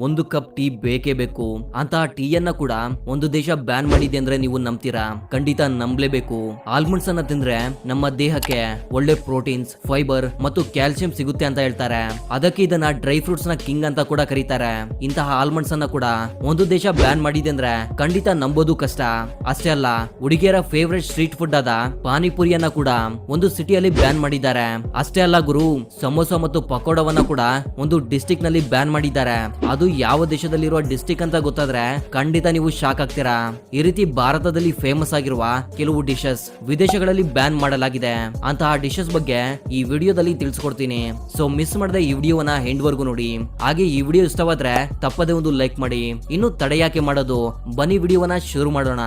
ಒಂದು cup tea ಬೇಕೇ ಬೇಕು. ಅಂತಹ ಟೀಯನ್ನ ಕೂಡ ಒಂದು ದೇಶ ಬ್ಯಾನ್ ಮಾಡಿದೆ ಅಂದ್ರೆ ನೀವು ನಂಬ್ತೀರಾ? ಖಂಡಿತ ನಂಬಲೇಬೇಕು. ಆಲ್ಮಂಡ್ಸ್ ಅನ್ನ ತಿಂದ್ರೆ ನಮ್ಮ ದೇಹಕ್ಕೆ ಒಳ್ಳೆ ಪ್ರೋಟೀನ್ಸ್, ಫೈಬರ್ ಮತ್ತು ಕ್ಯಾಲ್ಸಿಯಂ ಸಿಗುತ್ತೆ ಅಂತ ಹೇಳ್ತಾರೆ. ಅದಕ್ಕೆ ಇದನ್ನ ಡ್ರೈ ಫ್ರೂಟ್ಸ್ ನ ಕಿಂಗ್ ಅಂತ ಕೂಡ ಕರೀತಾರೆ. ಇಂತಹ ಆಲ್ಮಂಡ್ಸ್ ಅನ್ನ ಕೂಡ ಒಂದು ದೇಶ ಬ್ಯಾನ್ ಮಾಡಿದೆ ಅಂದ್ರೆ ಖಂಡಿತ ನಂಬೋದು ಕಷ್ಟ. ಅಷ್ಟೇ ಅಲ್ಲ, ಹುಡುಗಿಯರ ಫೇವರೇಟ್ ಸ್ಟ್ರೀಟ್ ಫುಡ್ ಆದ ಪಾನಿಪುರಿಯನ್ನ ಕೂಡ ಒಂದು ಸಿಟಿಯಲ್ಲಿ ಬ್ಯಾನ್ ಮಾಡಿದ್ದಾರೆ. ಅಷ್ಟೇ ಅಲ್ಲ ಗುರು, ಸಮೋಸ ಮತ್ತು ಪಕೋಡವನ್ನ ಕೂಡ ಒಂದು ಡಿಸ್ಟ್ರಿಕ್ಟ್ ನಲ್ಲಿ ಬ್ಯಾನ್ ಮಾಡಿದ್ದಾರೆ. ಅದು ಯಾವ ದೇಶದಲ್ಲಿರುವ ಡಿಸ್ಟ್ರಿಕ್ಟ್ ಅಂತ ಗೊತ್ತಾದ್ರೆ ಖಂಡಿತ ನೀವು ಶಾಕ್ ಆಗ್ತೀರಾ. ಈ ರೀತಿ ಭಾರತದಲ್ಲಿ ಫೇಮಸ್ ಆಗಿರುವ ಕೆಲವು ಡಿಶಸ್ ವಿದೇಶಗಳಲ್ಲಿ ಬ್ಯಾನ್ ಮಾಡಲಾಗಿದೆ. ಅಂತಹ ಡಿಶಸ್ ಬಗ್ಗೆ ಈ ವಿಡಿಯೋದಲ್ಲಿ ತಿಳಿಸ್ಕೊಡ್ತೀನಿ. ಸೊ ಮಿಸ್ ಮಾಡದೆ ಈ ವಿಡಿಯೋವನ್ನ ಎಂಡ್ ವರ್ಗು ನೋಡಿ. ಹಾಗೆ ಈ ವಿಡಿಯೋ ಇಷ್ಟವಾದ್ರೆ ತಪ್ಪದೆ ಒಂದು ಲೈಕ್ ಮಾಡಿ. ಇನ್ನು ತಡೆ ಯಾಕೆ ಮಾಡೋದು, ಬನ್ನಿ ವಿಡಿಯೋವನ್ನ ಶುರು ಮಾಡೋಣ.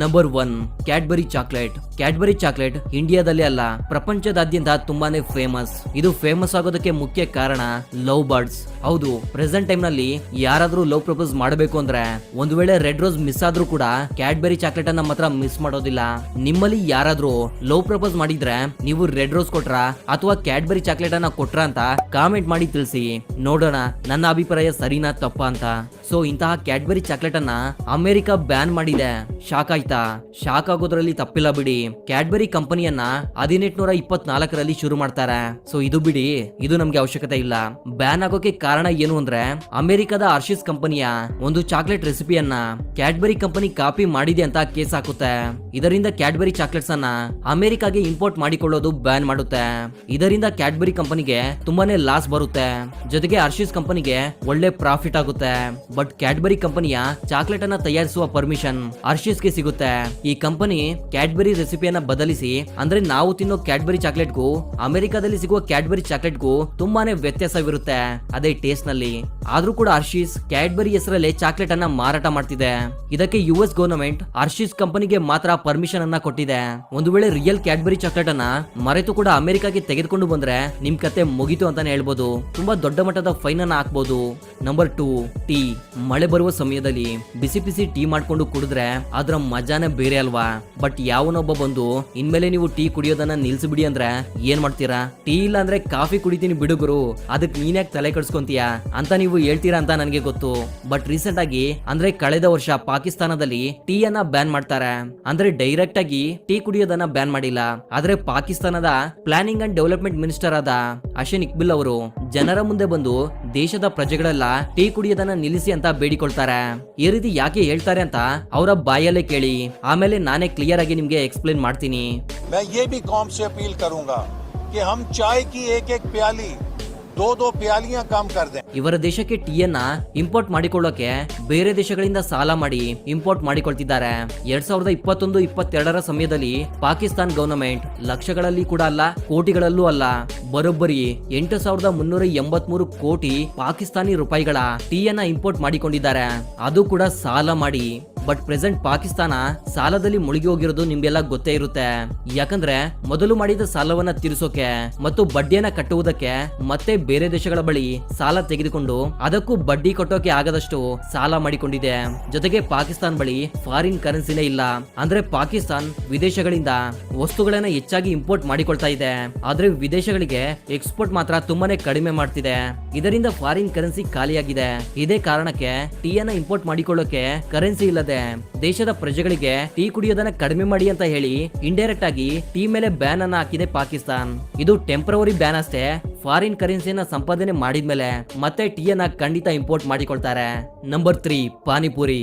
Number 1, Cadbury chocolate. Cadbury chocolate ಇಂಡಿಯಾದಲ್ಲಿ ಅಲ್ಲ, ಪ್ರಪಂಚದಾದ್ಯಂತ ತುಂಬಾನೇ ಫೇಮಸ್. ಇದು ಫೇಮಸ್ ಆಗೋದಕ್ಕೆ ಮುಖ್ಯ ಕಾರಣ ಲವ್ ಬರ್ಡ್ಸ್. ಹೌದು, ಪ್ರೆಸೆಂಟ್ ಟೈಮ್ ನಲ್ಲಿ ಯಾರಾದ್ರೂ ಲವ್ ಪ್ರಪೋಸ್ ಮಾಡಬೇಕು ಅಂದ್ರೆ ಒಂದು ವೇಳೆ ರೆಡ್ ರೋಸ್ ಮಿಸ್ ಆದ್ರೂ ಕೂಡ ಕ್ಯಾಡ್ಬರಿ ಚಾಕ್ಲೇಟ್ ಅನ್ನ ಮಾತ್ರ ಮಿಸ್ ಮಾಡೋದಿಲ್ಲ. ನಿಮ್ಮಲ್ಲಿ ಯಾರಾದ್ರೂ ಲವ್ ಪ್ರಪೋಸ್ ಮಾಡಿದ್ರೆ ನೀವು ರೆಡ್ ರೋಸ್ ಕೊಟ್ರಾ ಅಥವಾ ಕ್ಯಾಡ್ಬರಿ ಚಾಕ್ಲೇಟ್ ಅನ್ನ ಕೊಟ್ರಾ ಅಂತ ಕಾಮೆಂಟ್ ಮಾಡಿ ತಿಳಿಸಿ, ನೋಡೋಣ ನನ್ನ ಅಭಿಪ್ರಾಯ ಸರಿನಾ ತಪ್ಪಾ ಅಂತ. ಸೊ ಇಂತಹ ಕ್ಯಾಡ್ಬರಿ ಚಾಕ್ಲೇಟ್ ಅನ್ನ ಅಮೆರಿಕ ಬ್ಯಾನ್ ಮಾಡಿದೆ. ಶಾಕ್ ಆಯ್ತಾ? ಶಾಕ್ ಆಗೋದ್ರಲ್ಲಿ ತಪ್ಪಿಲ್ಲ ಬಿಡಿ. ಕ್ಯಾಡ್ಬರಿ ಕಂಪನಿಯನ್ನ 1824ರಲ್ಲಿ ಶುರು ಮಾಡ್ತಾರೆ. ಸೊ ಇದು ಬಿಡಿ, ಇದು ನಮ್ಗೆ ಅವಶ್ಯಕತೆ ಇಲ್ಲ. ಬ್ಯಾನ್ ಆಗೋಕೆ ಕಾರಣ ಏನು ಅಂದ್ರೆ ಅಮೆರಿಕದ ಹರ್ಷೀಸ್ ಕಂಪನಿಯ ಒಂದು ಚಾಕ್ಲೇಟ್ ರೆಸಿಪಿಯನ್ನ ಕ್ಯಾಡ್ಬರಿ ಕಂಪನಿ ಕಾಪಿ ಮಾಡಿದೆ ಅಂತ ಕೇಸ್ ಹಾಕುತ್ತೆ. ಇದರಿಂದ ಕ್ಯಾಡ್ಬರಿ ಚಾಕ್ಲೇಟ್ಸ್ ಅನ್ನ ಅಮೆರಿಕಾಗೆ ಇಂಪೋರ್ಟ್ ಮಾಡಿಕೊಳ್ಳೋದು ಬ್ಯಾನ್ ಮಾಡುತ್ತೆ. ಇದರಿಂದ ಕ್ಯಾಡ್ಬರಿ ಕಂಪನಿಗೆ ತುಂಬಾನೇ ಲಾಸ್ ಬರುತ್ತೆ. ಜೊತೆಗೆ ಹರ್ಷೀಸ್ ಕಂಪನಿಗೆ ಒಳ್ಳೆ ಪ್ರಾಫಿಟ್ ಆಗುತ್ತೆ. ಬಟ್ ಕ್ಯಾಡ್ಬರಿ ಕಂಪನಿಯ ಚಾಕ್ಲೇಟ್ ಅನ್ನ ತಯಾರಿಸುವ ಪರ್ಮಿಷನ್ ಹರ್ಷೀಸ್ಗೆ ಸಿಗುತ್ತೆ. ಈ ಕಂಪನಿ ಕ್ಯಾಡ್ಬರಿ ರೆಸಿಪಿಯನ್ನ ಬದಲಿಸಿ, ಅಂದ್ರೆ ನಾವು ತಿನ್ನೋ ಕ್ಯಾಡ್ಬರಿ ಚಾಕ್ಲೇಟ್ಗೂ ಅಮೆರಿಕಾದಲ್ಲಿ ಸಿಗುವ ಕ್ಯಾಡ್ಬರಿ ಚಾಕ್ಲೇಟ್ಗೂ ತುಂಬಾನೇ ವ್ಯತ್ಯಾಸವಿರುತ್ತೆ ಅದೇ ಟೇಸ್ಟ್ ನಲ್ಲಿ. ಆದ್ರೂ ಕೂಡ ಹರ್ಷೀಸ್ ಕ್ಯಾಡ್ಬರಿ ಹೆಸರಲ್ಲಿ ಚಾಕ್ಲೇಟ್ ಅನ್ನ ಮಾರಾಟ ಮಾಡ್ತಿದೆ. ಇದಕ್ಕೆ ಯುಎಸ್ ಗವರ್ನಮೆಂಟ್ ಹರ್ಷೀಸ್ ಕಂಪನಿಗೆ ಮಾತ್ರ ಪರ್ಮಿಷನ್ ಅನ್ನ ಕೊಟ್ಟಿದೆ. ಒಂದು ವೇಳೆ ರಿಯಲ್ ಕ್ಯಾಡ್ಬರಿ ಚಾಕ್ಲೇಟ್ ಅನ್ನ ಮರೆತು ಕೂಡ ಅಮೆರಿಕಾಗೆ ತೆಗೆದುಕೊಂಡು ಬಂದ್ರೆ ನಿಮ್ ಕತೆ ಮುಗಿತು ಅಂತಾನೆ ಹೇಳ್ಬೋದು. ತುಂಬಾ ದೊಡ್ಡ ಮಟ್ಟದ ಫೈನ್ ಅನ್ನ ಹಾಕ್ಬೋದು. Number 2, tea. ಮಳೆ ಬರುವ ಸಮಯದಲ್ಲಿ ಬಿಸಿ ಬಿಸಿ ಟೀ ಮಾಡ್ಕೊಂಡು ಕುಡಿದ್ರೆ ಅದ್ರ ಮಜಾನೇ ಬೇರೆ ಅಲ್ವಾ? ಬಟ್ ಯಾವನೊಬ್ಬ ಬಂದು ಇನ್ಮೇಲೆ ನೀವು ಟೀ ಕುಡಿಯೋದನ್ನ ನಿಲ್ಸಿಬಿಡಿ ಅಂದ್ರೆ ಏನ್ ಮಾಡ್ತೀರಾ? ಟೀ ಇಲ್ಲ ಅಂದ್ರೆ ಕಾಫಿ ಕುಡಿತೀನಿ ಬಿಡುಗರು, ಅದಕ್ಕೆ ನೀನ್ಯಾಕೆ ತಲೆ ಕಡ್ಸ್ಕೊಂತೀಯ ಅಂತ ನೀವು ಹೇಳ್ತೀರಾ ಅಂತ ನನಗೆ ಗೊತ್ತು. ಬಟ್ ರೀಸೆಂಟ್ ಆಗಿ ಅಂದ್ರೆ ಕಳೆದ ವರ್ಷ ಪಾಕಿಸ್ತಾನದಲ್ಲಿ ಟೀ ಅನ್ನ ಬ್ಯಾನ್ ಮಾಡ್ತಾರೆ. ಅಂದ್ರೆ ಡೈರೆಕ್ಟ್ ಆಗಿ ಟೀ ಕುಡಿಯೋದನ್ನ ಬ್ಯಾನ್ ಮಾಡಿಲ್ಲ, ಆದ್ರೆ ಪಾಕಿಸ್ತಾನದ ಪ್ಲಾನಿಂಗ್ ಅಂಡ್ ಡೆವಲಪ್ಮೆಂಟ್ ಮಿನಿಸ್ಟರ್ ಆದ ಹಸನ್ ಇಕ್ಬಿಲ್ ಅವರು ಜನರ ಮುಂದೆ ಬಂದು ದೇಶದ ಪ್ರಜೆಗಳೆಲ್ಲ ಟೀ ಕುಡಿಯೋದನ್ನ ನಿಲ್ಲಿಸಿ ಅಂತ ಬೇಡಿಕೊಳ್ತಾರೆ. ಈ ರೀತಿ ಯಾಕೆ ಹೇಳ್ತಾರೆ ಅಂತ ಅವರ ಬಾಯಲ್ಲೇ ಕೇಳಿ, ಆಮೇಲೆ ನಾನೇ ಕ್ಲಿಯರ್ ಆಗಿ ನಿಮ್ಗೆ ಎಕ್ಸ್ಪ್ಲೇನ್ ಮಾಡ್ತೀನಿ. मैं ये भी कौम से अपील करूंगा कि हम चाय की एक प्याली 2 ಪ್ಯಾಲಿಯಾ ಕಾಮ್ ಕರ್ದೆ. ಇವರ ದೇಶಕ್ಕೆ ಟೀಯನ್ನ ಇಂಪೋರ್ಟ್ ಮಾಡಿಕೊಳ್ಳೋಕೆ ಬೇರೆ ದೇಶಗಳಿಂದ ಸಾಲ ಮಾಡಿ ಇಂಪೋರ್ಟ್ ಮಾಡಿಕೊಳ್ತಿದ್ದಾರೆ. 2021-22ರ ಸಮಯದಲ್ಲಿ ಪಾಕಿಸ್ತಾನ್ ಗವರ್ನಮೆಂಟ್ ಲಕ್ಷಗಳಲ್ಲಿ ಕೂಡ ಅಲ್ಲ, ಕೋಟಿಗಳಲ್ಲೂ ಅಲ್ಲ, ಬರೋಬ್ಬರಿ 8,383 ಕೋಟಿ ಪಾಕಿಸ್ತಾನಿ ರೂಪಾಯಿಗಳ ಟೀಯನ್ನ ಇಂಪೋರ್ಟ್ ಮಾಡಿಕೊಂಡಿದ್ದಾರೆ. ಅದು ಕೂಡ ಸಾಲ ಮಾಡಿ. ಬಟ್ ಪ್ರೆಸೆಂಟ್ ಪಾಕಿಸ್ತಾನ ಸಾಲದಲ್ಲಿ ಮುಳುಗಿ ಹೋಗಿರೋದು ನಿಮ್ಗೆಲ್ಲ ಗೊತ್ತೇ ಇರುತ್ತೆ. ಯಾಕಂದ್ರೆ ಮೊದಲು ಮಾಡಿದ ಸಾಲವನ್ನ ತೀರಿಸೋಕೆ ಮತ್ತು ಬಡ್ಡಿಯನ್ನ ಕಟ್ಟುವುದಕ್ಕೆ ಮತ್ತೆ ಬೇರೆ ದೇಶಗಳ ಬಳಿ ಸಾಲ ತೆಗೆದುಕೊಂಡು ಅದಕ್ಕೂ ಬಡ್ಡಿ ಕಟ್ಟೋಕೆ ಆಗದಷ್ಟು ಸಾಲ ಮಾಡಿಕೊಂಡಿದೆ. ಜೊತೆಗೆ ಪಾಕಿಸ್ತಾನ ಬಳಿ ಫಾರಿನ್ ಕರೆನ್ಸಿನೇ ಇಲ್ಲ. ಅಂದ್ರೆ ಪಾಕಿಸ್ತಾನ್ ವಿದೇಶಗಳಿಂದ ವಸ್ತುಗಳನ್ನ ಹೆಚ್ಚಾಗಿ ಇಂಪೋರ್ಟ್ ಮಾಡಿಕೊಳ್ತಾ ಇದೆ, ಆದ್ರೆ ವಿದೇಶಗಳಿಗೆ ಎಕ್ಸ್ಪೋರ್ಟ್ ಮಾತ್ರ ತುಂಬಾನೇ ಕಡಿಮೆ ಮಾಡ್ತಿದೆ. ಇದರಿಂದ ಫಾರಿನ್ ಕರೆನ್ಸಿ ಖಾಲಿಯಾಗಿದೆ. ಇದೇ ಕಾರಣಕ್ಕೆ ಟೀಯನ್ನ ಇಂಪೋರ್ಟ್ ಮಾಡಿಕೊಳ್ಳೋಕೆ ಕರೆನ್ಸಿ ಇಲ್ಲದೆ ದೇಶದ ಪ್ರಜೆಗಳಿಗೆ ಟೀ ಕುಡಿಯೋದನ್ನ ಕಡಿಮೆ ಮಾಡಿ ಅಂತ ಹೇಳಿ ಇಂಡೈರೆಕ್ಟ್ ಆಗಿ ಟೀ ಮೇಲೆ ಬ್ಯಾನ್ ಅನ್ನ ಹಾಕಿದೆ ಪಾಕಿಸ್ತಾನ್. ಇದು ಟೆಂಪರರಿ ಬ್ಯಾನ್ ಅಷ್ಟೇ. ಫಾರಿನ್ ಕರೆನ್ಸಿಯನ್ನ ಸಂಪಾದನೆ ಮಾಡಿದ್ಮೇಲೆ ಮತ್ತೆ ಟೀಯನ್ನ ಖಂಡಿತ ಇಂಪೋರ್ಟ್ ಮಾಡಿಕೊಳ್ತಾರೆ. ನಂಬರ್ 3, ಪಾನಿಪುರಿ.